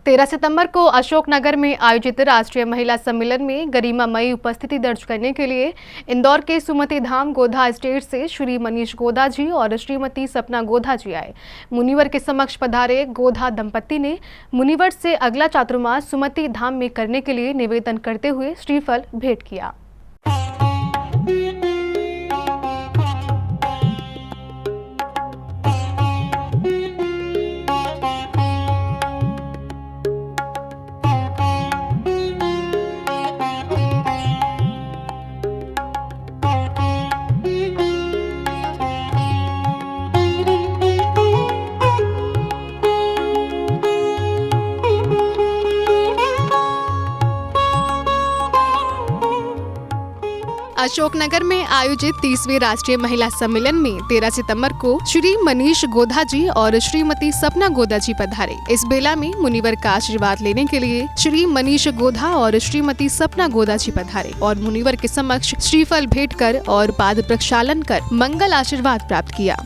13 सितंबर को अशोकनगर में आयोजित राष्ट्रीय महिला सम्मेलन में गरिमामयी उपस्थिति दर्ज करने के लिए इंदौर के सुमति धाम गोधा एस्टेट से श्री मनीष गोधा जी और श्रीमती सपना गोधा जी आए। मुनिवर के समक्ष पधारे गोधा दंपत्ति ने मुनिवर से अगला चातुर्मास सुमति धाम में करने के लिए निवेदन करते हुए श्रीफल भेंट किया। अशोकनगर में आयोजित 30वें राष्ट्रीय महिला सम्मेलन में 13 सितंबर को श्री मनीष गोधा जी और श्रीमती सपना गोधा जी पधारे। इस बेला में मुनिवर का आशीर्वाद लेने के लिए श्री मनीष गोधा और श्रीमती सपना गोधा जी पधारे और मुनिवर के समक्ष श्रीफल भेंट कर और पाद प्रक्षालन कर मंगल आशीर्वाद प्राप्त किया।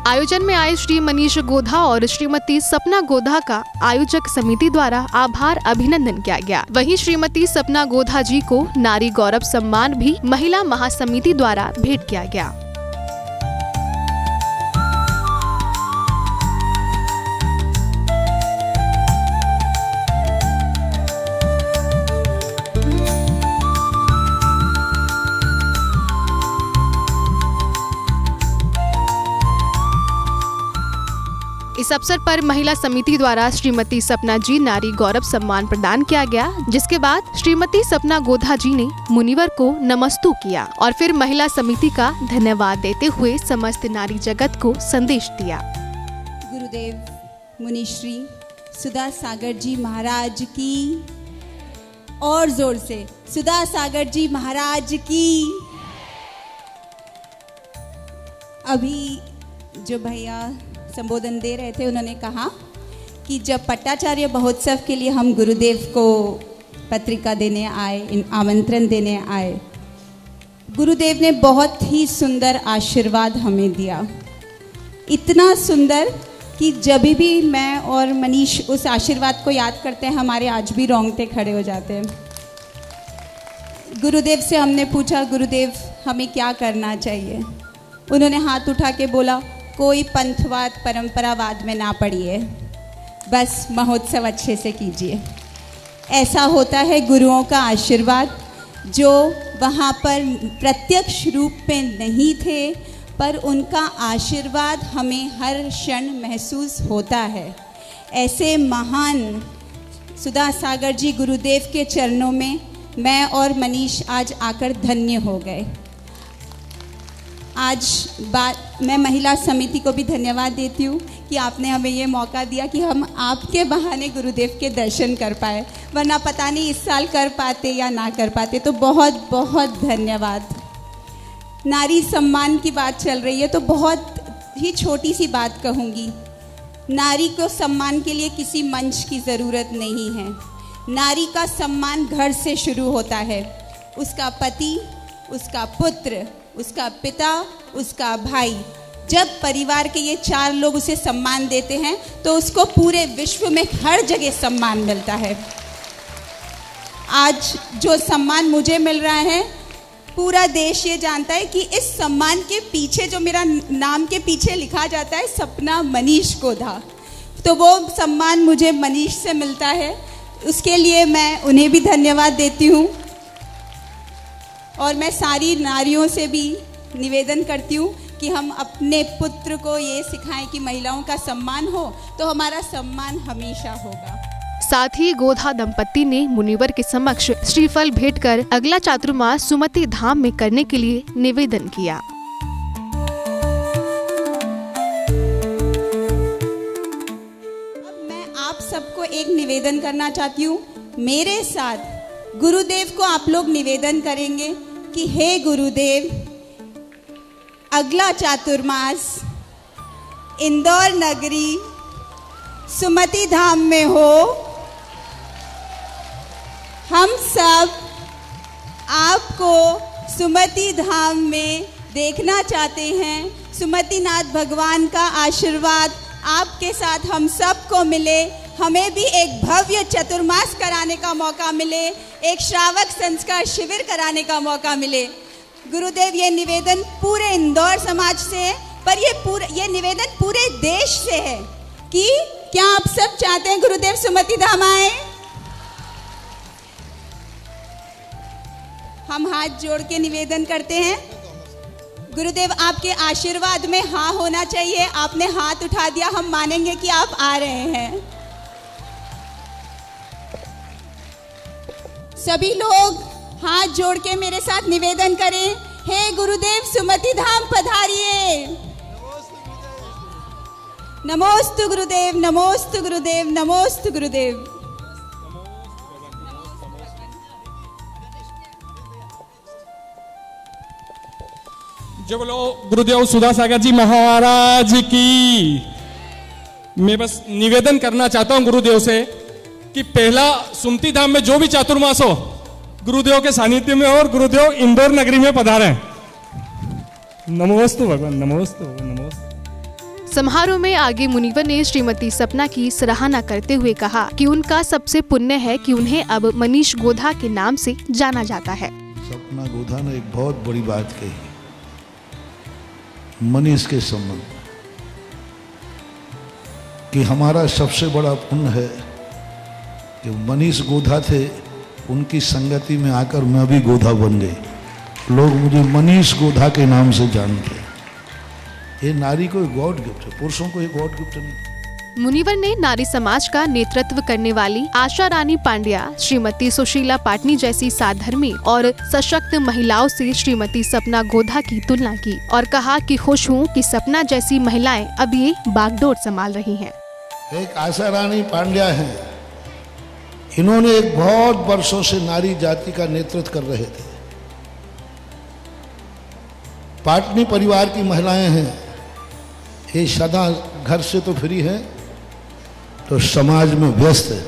आयोजन में आए श्री मनीष गोधा और श्रीमती सपना गोधा का आयोजक समिति द्वारा आभार अभिनंदन किया गया। वहीं श्रीमती सपना गोधा जी को नारी गौरव सम्मान भी महिला महासमिति द्वारा भेंट किया गया। इस अवसर पर महिला समिति द्वारा श्रीमती सपना जी नारी गौरव सम्मान प्रदान किया गया, जिसके बाद श्रीमती सपना गोधा जी ने मुनिवर को नमस्तु किया और फिर महिला समिति का धन्यवाद देते हुए समस्त नारी जगत को संदेश दिया। गुरुदेव मुनिश्री सुधा सागर जी महाराज की, और जोर से सुधा सागर जी महाराज की। अभी जो भैया संबोधन दे रहे थे उन्होंने कहा कि जब पट्टाचार्य महोत्सव के लिए हम गुरुदेव को पत्रिका देने आए, आमंत्रण देने आए, गुरुदेव ने बहुत ही सुंदर आशीर्वाद हमें दिया। इतना सुंदर कि जब भी मैं और मनीष उस आशीर्वाद को याद करते हैं हमारे आज भी रोंगटे खड़े हो जाते हैं। गुरुदेव से हमने पूछा, गुरुदेव हमें क्या करना चाहिए? उन्होंने हाथ उठा के बोला, कोई पंथवाद परंपरावाद में ना पड़िए, बस महोत्सव अच्छे से कीजिए। ऐसा होता है गुरुओं का आशीर्वाद, जो वहाँ पर प्रत्यक्ष रूप में नहीं थे, पर उनका आशीर्वाद हमें हर क्षण महसूस होता है। ऐसे महान सुधा सागर जी गुरुदेव के चरणों में मैं और मनीष आज आकर धन्य हो गए। आज मैं महिला समिति को भी धन्यवाद देती हूँ कि आपने हमें ये मौका दिया कि हम आपके बहाने गुरुदेव के दर्शन कर पाए, वरना पता नहीं इस साल कर पाते या ना कर पाते। तो बहुत बहुत धन्यवाद। नारी सम्मान की बात चल रही है तो बहुत ही छोटी सी बात कहूँगी। नारी को सम्मान के लिए किसी मंच की ज़रूरत नहीं है। नारी का सम्मान घर से शुरू होता है। उसका पति, उसका पुत्र, उसका पिता, उसका भाई, जब परिवार के ये 4 लोग उसे सम्मान देते हैं तो उसको पूरे विश्व में हर जगह सम्मान मिलता है। आज जो सम्मान मुझे मिल रहा है, पूरा देश ये जानता है कि इस सम्मान के पीछे जो मेरा नाम के पीछे लिखा जाता है सपना मनीष गोधा, तो वो सम्मान मुझे मनीष से मिलता है। उसके लिए मैं उन्हें भी धन्यवाद देती हूँ। और मैं सारी नारियों से भी निवेदन करती हूँ कि हम अपने पुत्र को ये सिखाएं कि महिलाओं का सम्मान हो तो हमारा सम्मान हमेशा होगा। साथ ही गोधा दंपत्ति ने मुनिवर के समक्ष श्रीफल भेंट कर अगला चातुर्मास सुमति धाम में करने के लिए निवेदन किया। अब मैं आप सबको एक निवेदन करना चाहती हूँ। मेरे साथ गुरुदेव को आप लोग निवेदन करेंगे कि हे गुरुदेव, अगला चातुर्मास इंदौर नगरी सुमति धाम में हो। हम सब आपको सुमति धाम में देखना चाहते हैं। सुमतिनाथ भगवान का आशीर्वाद आपके साथ हम सबको मिले, हमें भी एक भव्य चतुर्मास कराने का मौका मिले, एक श्रावक संस्कार शिविर कराने का मौका मिले। गुरुदेव, ये निवेदन पूरे इंदौर समाज से है, पर ये निवेदन पूरे देश से है कि क्या आप सब चाहते हैं गुरुदेव सुमति धाम आए? हम हाथ जोड़ के निवेदन करते हैं। गुरुदेव, आपके आशीर्वाद में हाँ होना चाहिए। आपने हाथ उठा दिया, हम मानेंगे कि आप आ रहे हैं। सभी लोग हाथ जोड़ के मेरे साथ निवेदन करें, हे गुरुदेव सुमति धाम पधारिए। नमोस्तु गुरुदेव, नमोस्तु गुरुदेव, नमोस्तु गुरुदेव। जय बोलो गुरुदेव सुधा सागर जी महाराज की। मैं बस निवेदन करना चाहता हूं गुरुदेव से कि पहला सुमति धाम में जो भी चातुर्मास हो गुरुदेव के सानिध्य में और गुरुदेव इंदौर नगरी में पधारे। नमोस्तु भगवान, नमोस्तु नमोस्तु। समारोह में आगे मुनिवर ने श्रीमती सपना की सराहना करते हुए कहा कि उनका सबसे पुण्य है कि उन्हें अब मनीष गोधा के नाम से जाना जाता है। सपना गोधा ने एक बहुत बड़ी बात कही मनीष के संबंध कि हमारा सबसे बड़ा पुण्य है कि मनीष गोधा थे, उनकी संगति में आकर मैं भी गोधा बन गई। लोग मुझे मनीष गोधा के नाम से जानते हैं। ये नारी को एक गॉड गिफ्ट है, पुरुषों को एक गॉड गिफ्ट नहीं। मुनिवर ने नारी समाज का नेतृत्व करने वाली आशा रानी पांड्या, श्रीमती सुशीला पाटनी जैसी साधर्मी और सशक्त महिलाओं से श्रीमती सपना गोधा की तुलना की और कहा कि खुश हूँ कि सपना जैसी महिलाएं अब ये बागडोर संभाल रही हैं। एक आशा रानी पांड्या हैं, इन्होंने एक बहुत वर्षों से नारी जाति का नेतृत्व कर रहे थे। पाटनी परिवार की महिलाएं हैं, ये सदा घर से तो फ्री है तो समाज में व्यस्त है।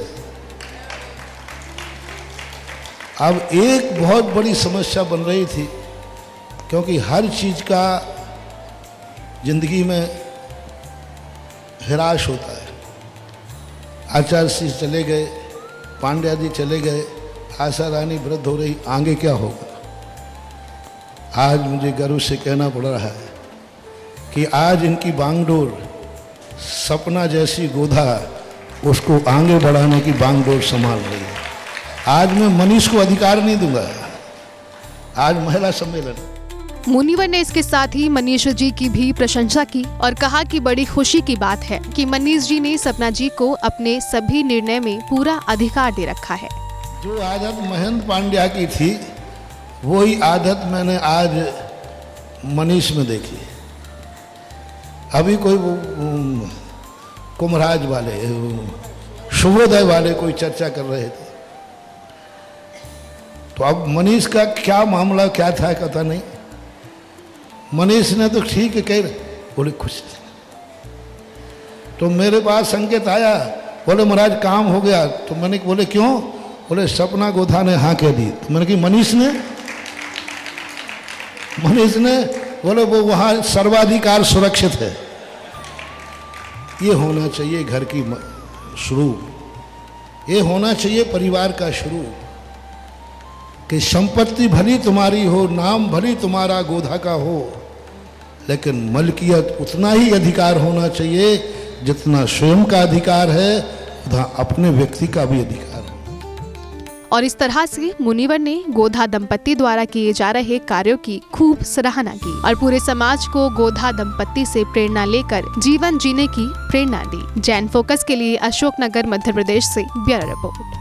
अब एक बहुत बड़ी समस्या बन रही थी क्योंकि हर चीज का जिंदगी में हिराश होता है। आचार्य सिंह चले गए, पांड्या जी चले गए, आशा रानी वृद्ध हो रही, आगे क्या होगा। आज मुझे गर्व से कहना पड़ रहा है कि आज इनकी बांगडोर सपना जैसी गोधा उसको आगे बढ़ाने की बांगडोर संभाल रही है। आज मैं मनीष को अधिकार नहीं दूंगा, आज महिला सम्मेलन। मुनिवर ने इसके साथ ही मनीष जी की भी प्रशंसा की और कहा कि बड़ी खुशी की बात है कि मनीष जी ने सपना जी को अपने सभी निर्णय में पूरा अधिकार दे रखा है। जो आदत महेंद्र पांड्या की थी वही आदत मैंने आज मनीष में देखी। अभी कोई कुमराज वाले, शुभोदय वाले कोई चर्चा कर रहे थे, तो अब मनीष का क्या मामला क्या था पता नहीं। मनीष ने तो ठीक है कह रहे, बोले खुश थे। तो मेरे पास संकेत आया, बोले महाराज काम हो गया। तो मैंने बोले क्यों? बोले सपना गोधा ने हाँ कह दी। तो मैंने कि मनीष ने बोले वो वहाँ सर्वाधिकार सुरक्षित है। ये होना चाहिए घर की शुरू, ये होना चाहिए परिवार का शुरू कि संपत्ति भली तुम्हारी हो, नाम भली तुम्हारा गोधा का हो, लेकिन मलकियत उतना ही अधिकार होना चाहिए जितना स्वयं का अधिकार है, उतना अपने व्यक्ति का भी अधिकार है। और इस तरह से मुनिवर ने गोधा दंपत्ति द्वारा किए जा रहे कार्यों की खूब सराहना की और पूरे समाज को गोधा दंपत्ति से प्रेरणा लेकर जीवन जीने की प्रेरणा दी। जैन फोकस के लिए अशोकनगर मध्य प्रदेश से ब्यूरो रिपोर्ट।